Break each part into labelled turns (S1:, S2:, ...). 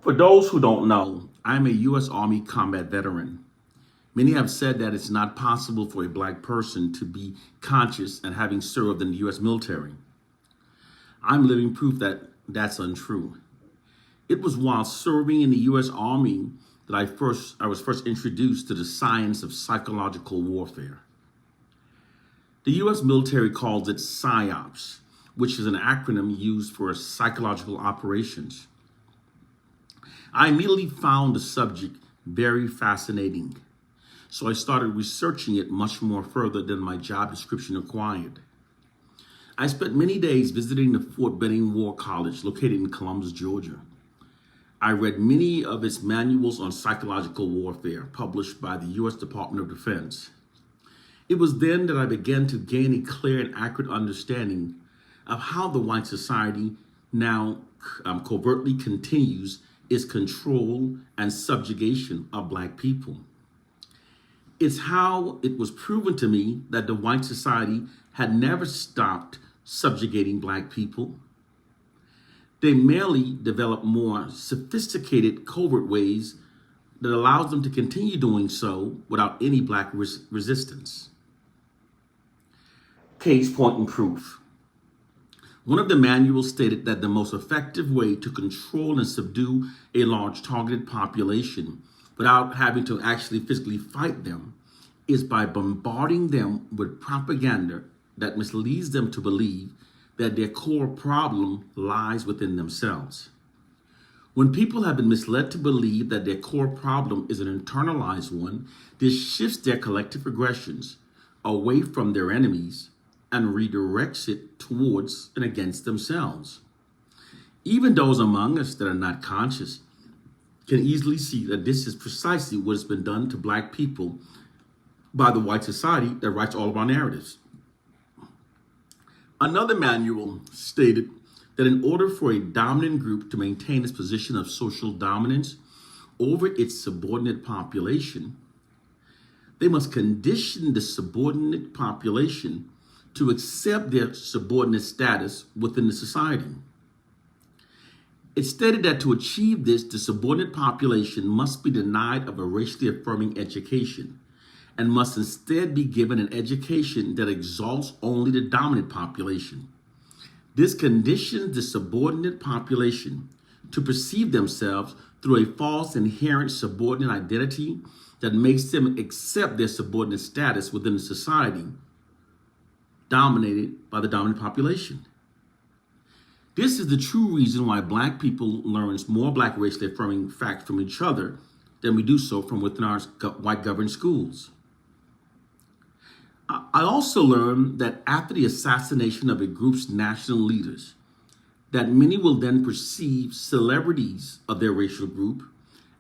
S1: For those who don't know, I'm a U.S. Army combat veteran. Many have said that it's not possible for a black person to be conscious and having served in the U.S. military. I'm living proof that that's untrue. It was while serving in the U.S. Army that I was first introduced to the science of psychological warfare. The U.S. military calls it PSYOPs, which is an acronym used for psychological operations. I immediately found the subject very fascinating, so I started researching it much more further than my job description required. I spent many days visiting the Fort Benning War College located in Columbus, Georgia. I read many of its manuals on psychological warfare published by the U.S. Department of Defense. It was then that I began to gain a clear and accurate understanding of how the white society now covertly continues its control and subjugation of black people. It's how it was proven to me that the white society had never stopped subjugating black people. They merely developed more sophisticated covert ways that allows them to continue doing so without any black resistance. Casepoint and Proof. One of the manuals stated that the most effective way to control and subdue a large targeted population without having to actually physically fight them is by bombarding them with propaganda that misleads them to believe that their core problem lies within themselves. When people have been misled to believe that their core problem is an internalized one, this shifts their collective aggressions away from their enemies and redirects it towards and against themselves. Even those among us that are not conscious can easily see that this is precisely what has been done to black people by the white society that writes all of our narratives. Another manual stated that in order for a dominant group to maintain its position of social dominance over its subordinate population, they must condition the subordinate population to accept their subordinate status within the society. It stated that to achieve this, the subordinate population must be denied of a racially affirming education and must instead be given an education that exalts only the dominant population. This conditions the subordinate population to perceive themselves through a false inherent subordinate identity that makes them accept their subordinate status within the society dominated by the dominant population. This is the true reason why black people learn more black racially affirming facts from each other than we do so from within our white governed schools. I also learned that after the assassination of a group's national leaders, that many will then perceive celebrities of their racial group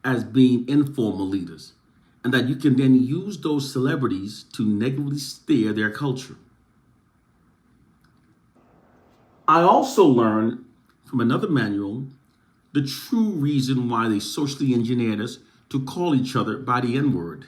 S1: as being informal leaders, and that you can then use those celebrities to negatively steer their culture. I also learned from another manual the true reason why they socially engineered us to call each other by the N-word.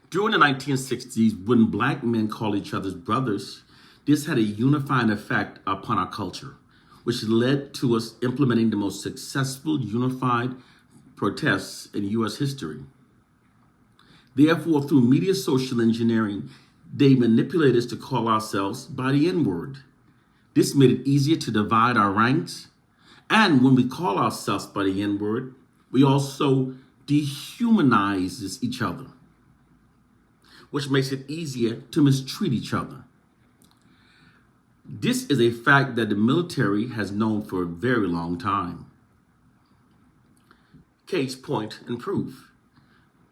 S1: During the 1960s, when black men called each other brothers, this had a unifying effect upon our culture, which led to us implementing the most successful unified protests in U.S. history. Therefore, through media social engineering, they manipulated us to call ourselves by the N-word. This made it easier to divide our ranks. And when we call ourselves by the N-word, we also dehumanize each other, which makes it easier to mistreat each other. This is a fact that the military has known for a very long time. Case, point, and proof.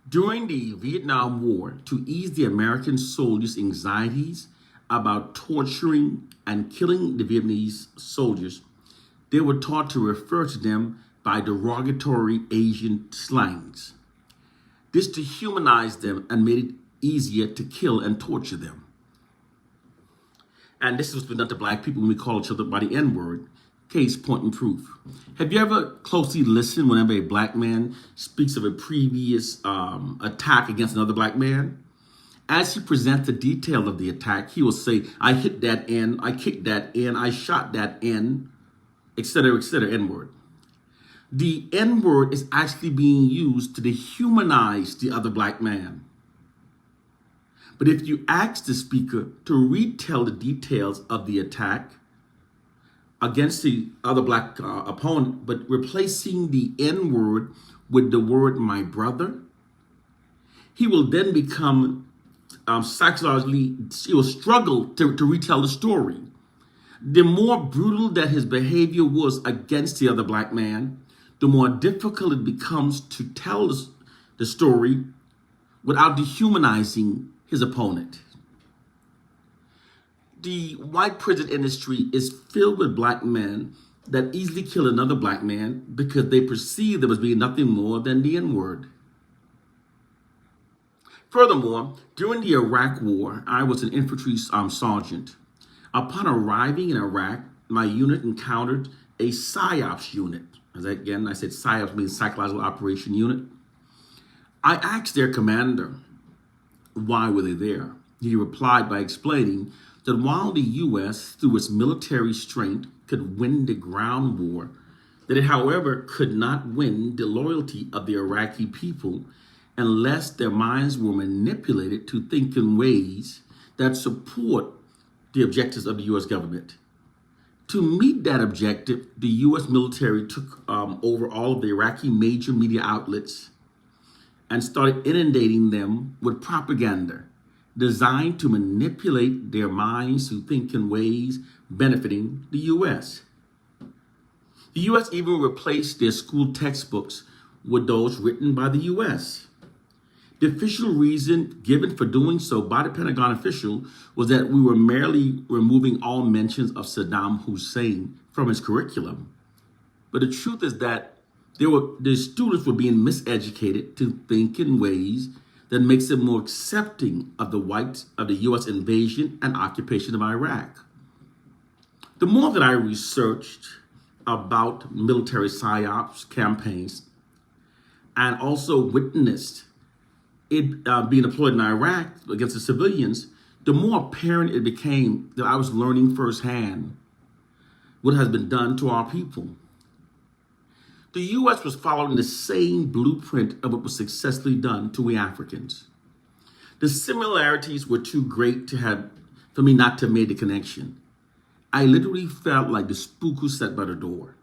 S1: During the Vietnam War, to ease the American soldiers' anxieties about torturing and killing the Vietnamese soldiers, they were taught to refer to them by derogatory Asian slangs. This dehumanized them and made it easier to kill and torture them. And this has been done to black people when we call each other by the N-word. Case, point, and proof. Have you ever closely listened whenever a black man speaks of a previous attack against another black man? As he presents the detail of the attack, he will say, I hit that N, I kicked that N, I shot that N, etc., N-word. The N word is actually being used to dehumanize the other black man. But if you ask the speaker to retell the details of the attack against the other black opponent, but replacing the N word with the word my brother, he will then become psychologically, he will struggle to retell the story. The more brutal that his behavior was against the other black man, the more difficult it becomes to tell the story without dehumanizing his opponent. The white prison industry is filled with black men that easily kill another black man because they perceive them as being nothing more than the N-word. Furthermore, during the Iraq War, I was an infantry sergeant. Upon arriving in Iraq, my unit encountered a PSYOPs unit. As again, I said PSYOPs means Psychological Operation Unit. I asked their commander, why were they there? He replied by explaining that while the U.S., through its military strength, could win the ground war, that it, however, could not win the loyalty of the Iraqi people unless their minds were manipulated to think in ways that support the objectives of the U.S. government. To meet that objective, the U.S. military took over all of the Iraqi major media outlets and started inundating them with propaganda designed to manipulate their minds to think in ways benefiting the U.S. The U.S. even replaced their school textbooks with those written by the U.S. The official reason given for doing so by the Pentagon official was that we were merely removing all mentions of Saddam Hussein from his curriculum. But the truth is that the students were being miseducated to think in ways that makes them more accepting of the U.S. invasion and occupation of Iraq. The more that I researched about military PSYOPs campaigns and also witnessed it being deployed in Iraq against the civilians, the more apparent it became that I was learning firsthand what has been done to our people. The U.S. was following the same blueprint of what was successfully done to we Africans. The similarities were too great for me not to have made the connection. I literally felt like the spook who sat by the door.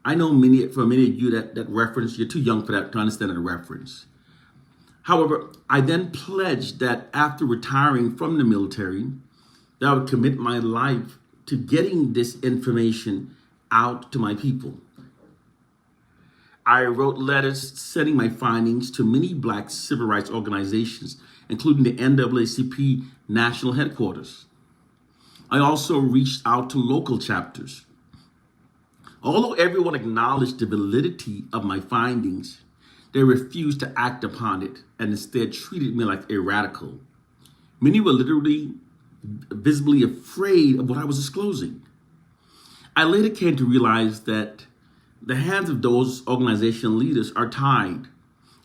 S1: I know for many of you that reference, you're too young for that to understand that reference. However, I then pledged that after retiring from the military, that I would commit my life to getting this information out to my people. I wrote letters sending my findings to many Black civil rights organizations, including the NAACP national headquarters. I also reached out to local chapters. Although everyone acknowledged the validity of my findings, they refused to act upon it and instead treated me like a radical. Many were literally visibly afraid of what I was disclosing. I later came to realize that the hands of those organizational leaders are tied.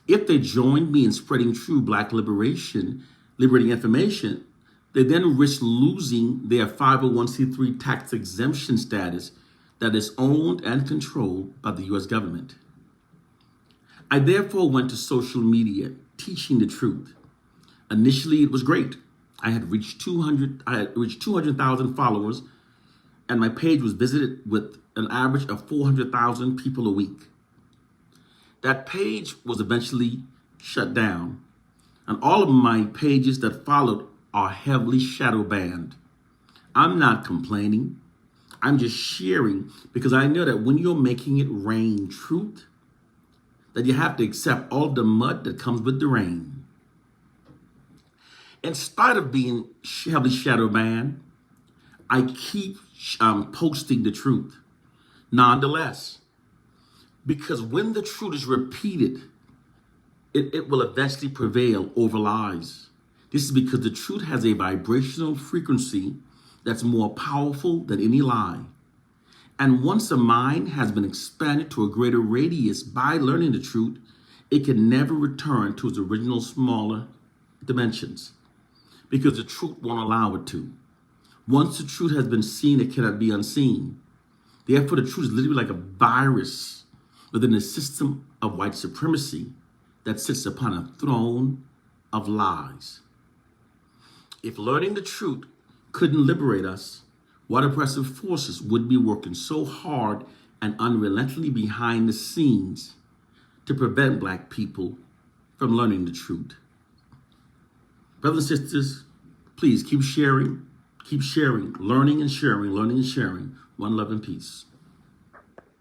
S1: If they joined me in spreading true Black liberating information, they then risk losing their 501c3 tax exemption status that is owned and controlled by the U.S. government. I therefore went to social media teaching the truth. Initially, it was great. I had reached 200,000 followers, and my page was visited with an average of 400,000 people a week. That page was eventually shut down, and all of my pages that followed are heavily shadow banned. I'm not complaining. I'm just sharing because I know that when you're making it rain truth, that you have to accept all the mud that comes with the rain. In spite of being heavily shadow banned, I keep posting the truth nonetheless. Because when the truth is repeated, it will eventually prevail over lies. This is because the truth has a vibrational frequency that's more powerful than any lie. And once a mind has been expanded to a greater radius by learning the truth, it can never return to its original smaller dimensions because the truth won't allow it to. Once the truth has been seen, it cannot be unseen. Therefore, the truth is literally like a virus within a system of white supremacy that sits upon a throne of lies. If learning the truth couldn't liberate us, what oppressive forces would be working so hard and unrelentingly behind the scenes to prevent Black people from learning the truth? Brothers and sisters, please keep sharing, learning and sharing. One love and peace.